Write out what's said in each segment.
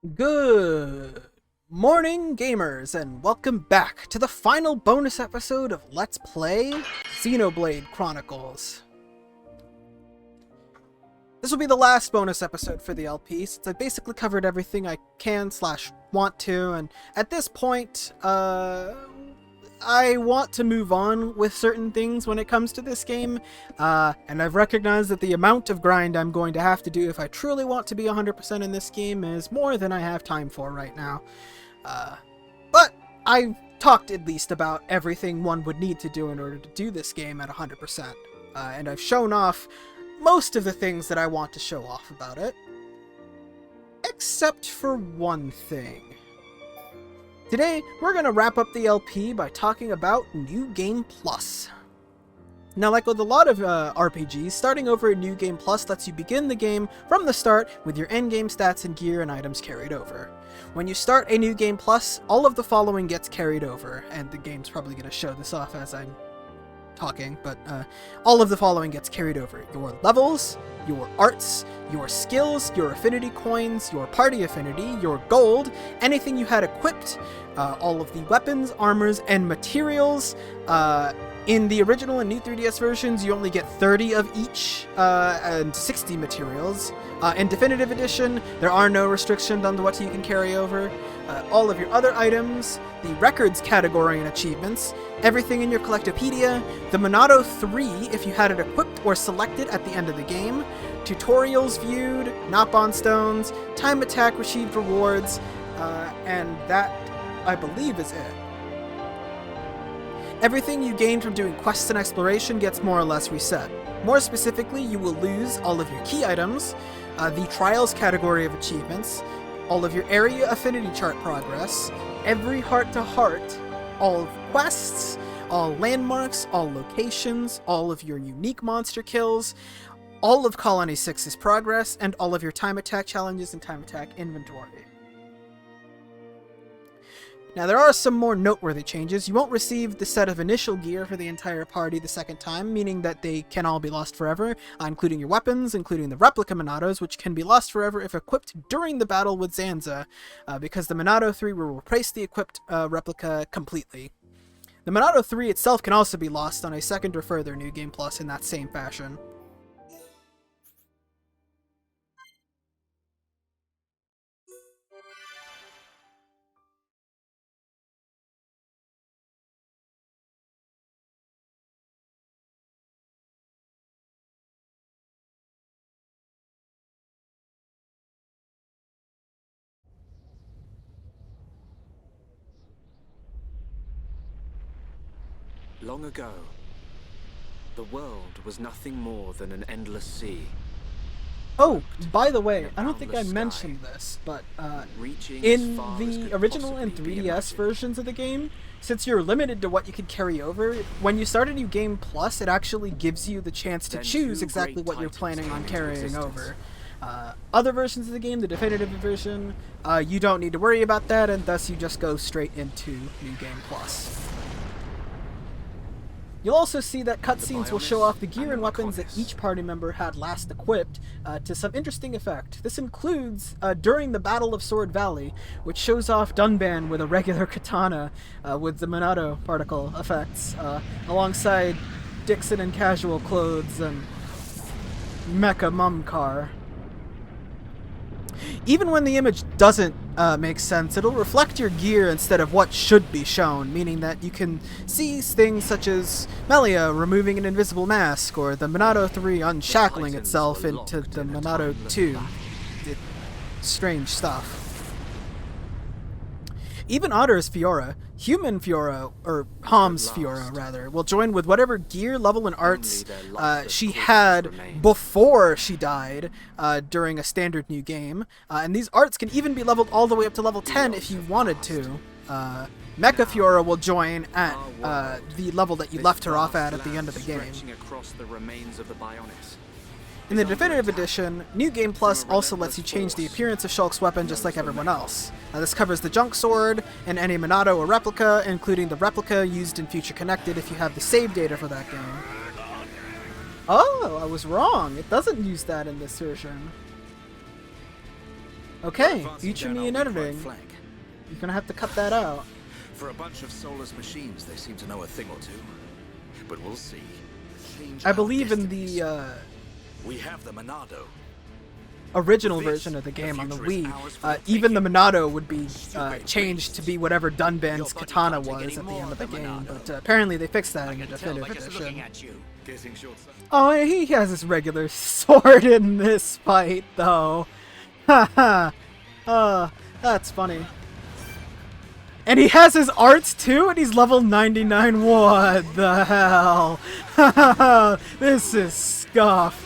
Good morning, gamers, and welcome back to the final bonus episode of Let's Play Xenoblade Chronicles. This will be the last bonus episode for the LP, since I basically covered everything I can / want to, and at this point, I want to move on with certain things when it comes to this game, and I've recognized that the amount of grind I'm going to have to do if I truly want to be 100% in this game is more than I have time for right now. But I've talked at least about everything one would need to do in order to do this game at 100%, and I've shown off most of the things that I want to show off about it, except for one thing. Today, we're going to wrap up the LP by talking about New Game Plus. Now, like with a lot of RPGs, starting over in New Game Plus lets you begin the game from the start with your endgame stats and gear and items carried over. When you start a New Game Plus, all of the following gets carried over, and the game's probably going to show this off as I'm talking, but all of the following gets carried over. Your levels, your arts, your skills, your affinity coins, your party affinity, your gold, anything you had equipped, all of the weapons, armors, and materials. In the original and new 3DS versions, you only get 30 of each, and 60 materials. In Definitive Edition, there are no restrictions on what you can carry over. All of your other items, the records category and achievements, everything in your Collectopedia, the Monado 3 if you had it equipped or selected at the end of the game, tutorials viewed, Napon stones, time attack received rewards, and that, I believe, is it. Everything you gain from doing quests and exploration gets more or less reset. More specifically, you will lose all of your key items, the Trials category of achievements, all of your area affinity chart progress, every heart-to-heart, all of quests, all landmarks, all locations, all of your unique monster kills, all of Colony 6's progress, and all of your time attack challenges and time attack inventory. Now, there are some more noteworthy changes. You won't receive the set of initial gear for the entire party the second time, meaning that they can all be lost forever, including your weapons, including the replica Monados, which can be lost forever if equipped during the battle with Zanza, because the Monado 3 will replace the equipped replica completely. The Monado 3 itself can also be lost on a second or further New Game Plus in that same fashion. Long ago, the world was nothing more than an endless sea. Oh, by the way, I don't think I mentioned this, but in the original and 3DS versions of the game, since you're limited to what you can carry over, when you start a New Game Plus, it actually gives you the chance to choose exactly what you're planning on carrying over. Other versions of the game, the definitive version, you don't need to worry about that, and thus you just go straight into New Game Plus. You'll also see that cutscenes will show off the gear and weapons that each party member had last equipped, to some interesting effect. This includes, during the Battle of Sword Valley, which shows off Dunban with a regular katana, with the Monado particle effects, alongside Dixon in casual clothes and Mecha Mumcar. Even when the image doesn't make sense, it'll reflect your gear instead of what should be shown, meaning that you can see things such as Melia removing an invisible mask, or the Monado 3 unshackling itself into the Monado 2. Strange stuff. Even Otter's Fiora, human Fiora, or Hom's Fiora rather, will join with whatever gear, level, and arts she had before she died during a standard new game. And these arts can even be leveled all the way up to level 10 if you wanted to. Mecha Fiora will join at the level that you left her off at the end of the game. In the Definitive Edition, New Game Plus also lets you change the appearance of Shulk's weapon just like everyone else. This covers the Junk Sword, and any Monado or replica, including the replica used in Future Connected if you have the save data for that game. Oh, I was wrong. It doesn't use that in this version. Okay, Advancing feature down me in our weak right editing. flank. You're gonna have to cut that out. For a bunch of soulless machines, they seem to know a thing or two. But we'll see. Change I our believe in destinies. the We have the Monado. original This, version of the the game on the future is ours for Wii, the even the taking. Monado would be changed to be whatever Dunban's Your body katana can't take was any at the more end of the of the game, Monado. but apparently they fixed that I in the can tell by definitive just looking edition. at you. Getting short-sighted. Oh, and he has his regular sword in this fight, though. Haha. That's funny. And he has his arts too, and he's level 99. What the hell? This is scuffed.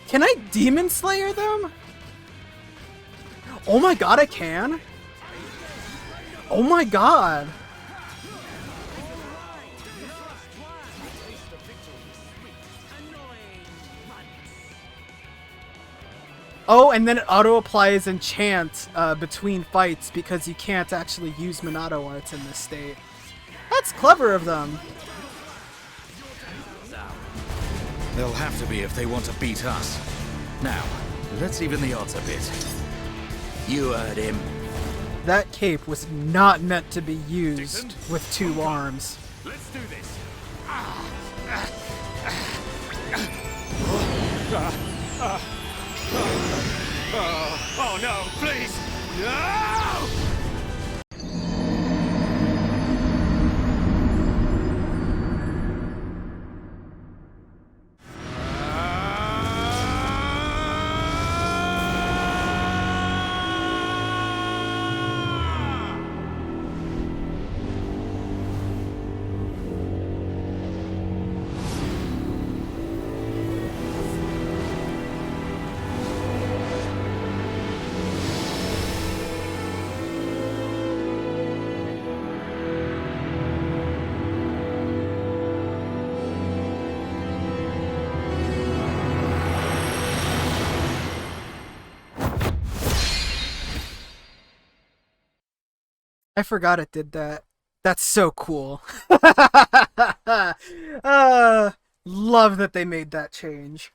Can I Demon Slayer them? Oh my god, I can? Oh my god. Oh, and then it auto-applies enchant between fights because you can't actually use Monado arts in this state. That's clever of them. They'll have to be if they want to beat us. Now, let's even the odds a bit. You heard him. That cape was not meant to be used with two arms. Let's do this. Oh no, please! No! I forgot it did that. That's so cool. Love that they made that change.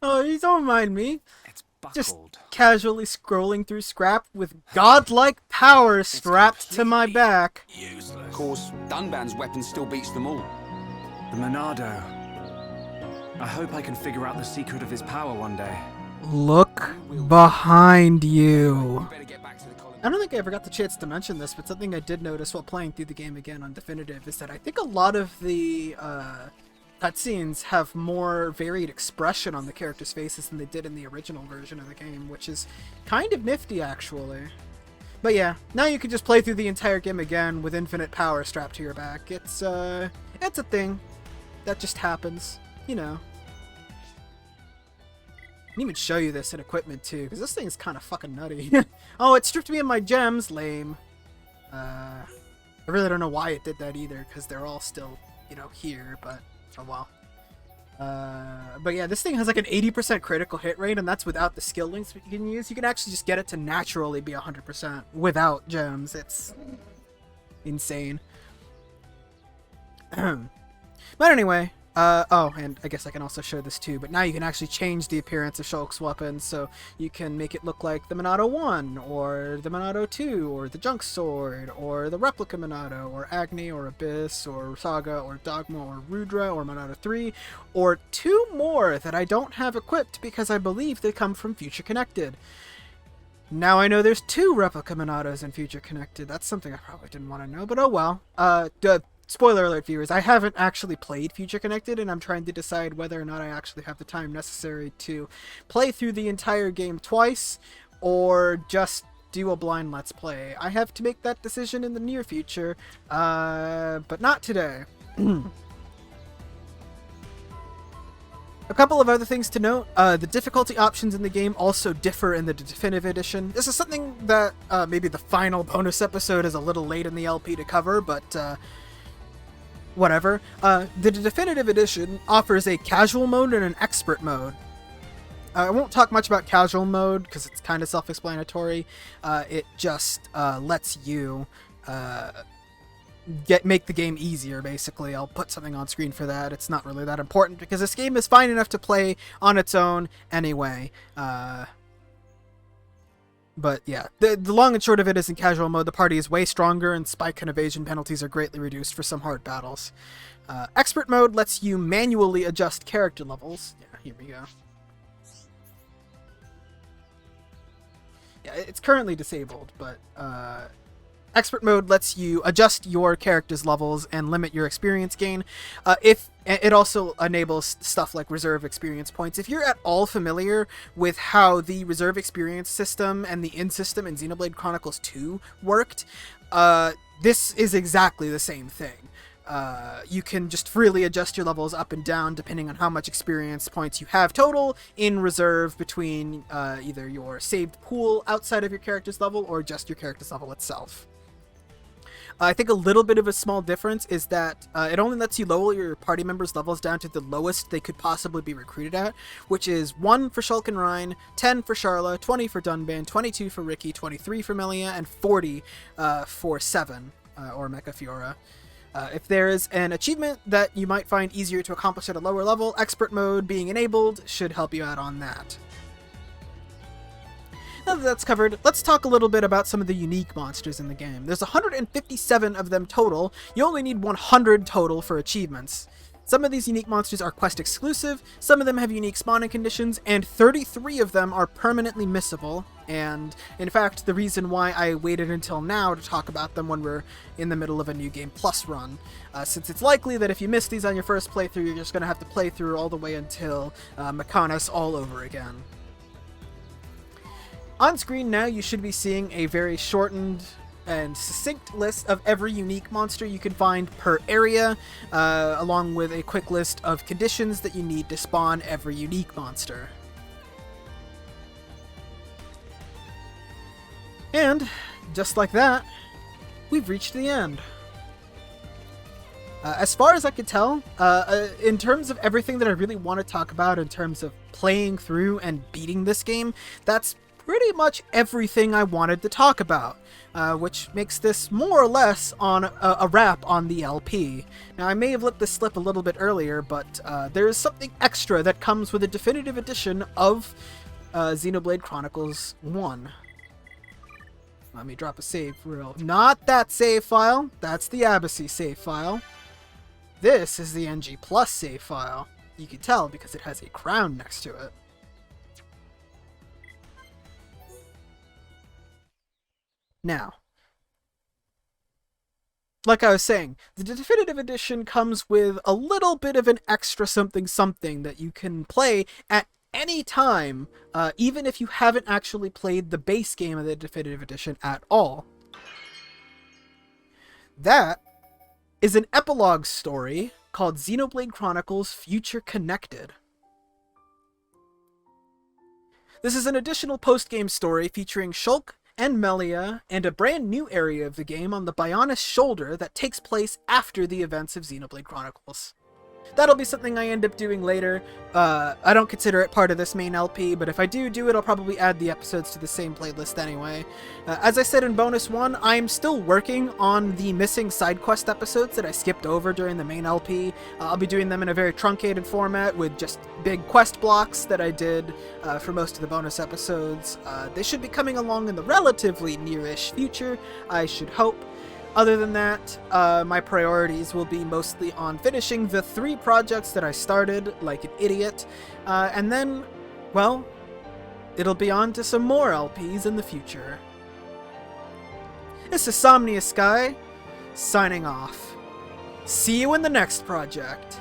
Oh, you don't mind me. It's Just buckled. casually scrolling through scrap with godlike power strapped to my back. Useless. Of course, Dunban's weapon still beats them all. The Monado. I hope I can figure out the secret of his power one day. Look behind you. Better get back to the colony. I don't think I ever got the chance to mention this, but something I did notice while playing through the game again on Definitive is that I think a lot of the cutscenes have more varied expression on the characters' faces than they did in the original version of the game, which is kind of nifty, actually. But yeah, now you can just play through the entire game again with infinite power strapped to your back. It's a thing that just happens, you know. I can even show you this in equipment too, because this thing is kind of fucking nutty. Oh, it stripped me of my gems. Lame. I really don't know why it did that either, because they're all still, you know, here, but oh well. But yeah, this thing has like an 80% critical hit rate, and that's without the skill links that you can use. You can actually just get it to naturally be 100% without gems. It's insane. But anyway, oh, and I guess I can also show this too, but now you can actually change the appearance of Shulk's weapon, so you can make it look like the Monado 1, or the Monado 2, or the Junk Sword, or the Replica Monado, or Agni, or Abyss, or Saga, or Dogma, or Rudra, or Monado 3, or 2 more that I don't have equipped because I believe they come from Future Connected. Now I know there's 2 Replica Monados in Future Connected. That's something I probably didn't want to know, but oh well. Spoiler alert, viewers, I haven't actually played Future Connected, and I'm trying to decide whether or not I actually have the time necessary to play through the entire game twice, or just do a blind Let's Play. I have to make that decision in the near future, but not today. A couple of other things to note. The difficulty options in the game also differ in the Definitive Edition. This is something that maybe the final bonus episode is a little late in the LP to cover, but whatever. The Definitive Edition offers a casual mode and an expert mode. I won't talk much about casual mode because it's kind of self-explanatory. It just lets you make the game easier, basically. I'll put something on screen for that. It's not really that important because this game is fine enough to play on its own anyway. But yeah, the long and short of it is in casual mode, the party is way stronger and spike and evasion penalties are greatly reduced for some hard battles. Expert mode lets you manually adjust character levels. Yeah, here we go. Yeah, it's currently disabled, but Expert mode lets you adjust your character's levels and limit your experience gain. If it also enables stuff like reserve experience points. If you're at all familiar with how the reserve experience system and the in system in Xenoblade Chronicles 2 worked, this is exactly the same thing. You can just freely adjust your levels up and down depending on how much experience points you have total in reserve between either your saved pool outside of your character's level or just your character's level itself. I think a little bit of a small difference is that it only lets you lower your party members' levels down to the lowest they could possibly be recruited at, which is 1 for Shulk and Rhine, 10 for Sharla, 20 for Dunban, 22 for Ricky, 23 for Melia, and 40 for 7, or Mecha Fiora. If there is an achievement that you might find easier to accomplish at a lower level, Expert Mode being enabled should help you out on that. Now that that's covered, let's talk a little bit about some of the unique monsters in the game. There's 157 of them total. You only need 100 total for achievements. Some of these unique monsters are quest exclusive, some of them have unique spawning conditions, and 33 of them are permanently missable. And in fact, the reason why I waited until now to talk about them when we're in the middle of a New Game Plus run, since it's likely that if you miss these on your first playthrough, you're just going to have to play through all the way until Mechonis all over again. On screen now, you should be seeing a very shortened and succinct list of every unique monster you can find per area, along with a quick list of conditions that you need to spawn every unique monster. And, just like that, we've reached the end. As far as I could tell, in terms of everything that I really want to talk about in terms of playing through and beating this game, that's pretty much everything I wanted to talk about, which makes this more or less on a wrap on the LP. Now, I may have let this slip a little bit earlier, but there is something extra that comes with a definitive edition of Xenoblade Chronicles 1. Let me drop a save real... Not that save file, that's the Abacy save file. This is the NG Plus save file. You can tell because it has a crown next to it. Now, like I was saying, the definitive edition comes with a little bit of an extra something that you can play at any time, even if you haven't actually played the base game of the definitive edition at all. That is an epilogue story called Xenoblade Chronicles Future Connected. This is an additional post-game story featuring Shulk and Melia, and a brand new area of the game on the Bionis Shoulder that takes place after the events of Xenoblade Chronicles. That'll be something I end up doing later. I don't consider it part of this main LP, but if I do it, I'll probably add the episodes to the same playlist anyway. As I said in Bonus 1, I'm still working on the missing side quest episodes that I skipped over during the main LP. I'll be doing them in a very truncated format with just big quest blocks that I did for most of the bonus episodes. They should be coming along in the relatively near-ish future, I should hope. Other than that, my priorities will be mostly on finishing the 3 projects that I started like an idiot, and then, well, it'll be on to some more LPs in the future. This is SomniaSky, signing off. See you in the next project.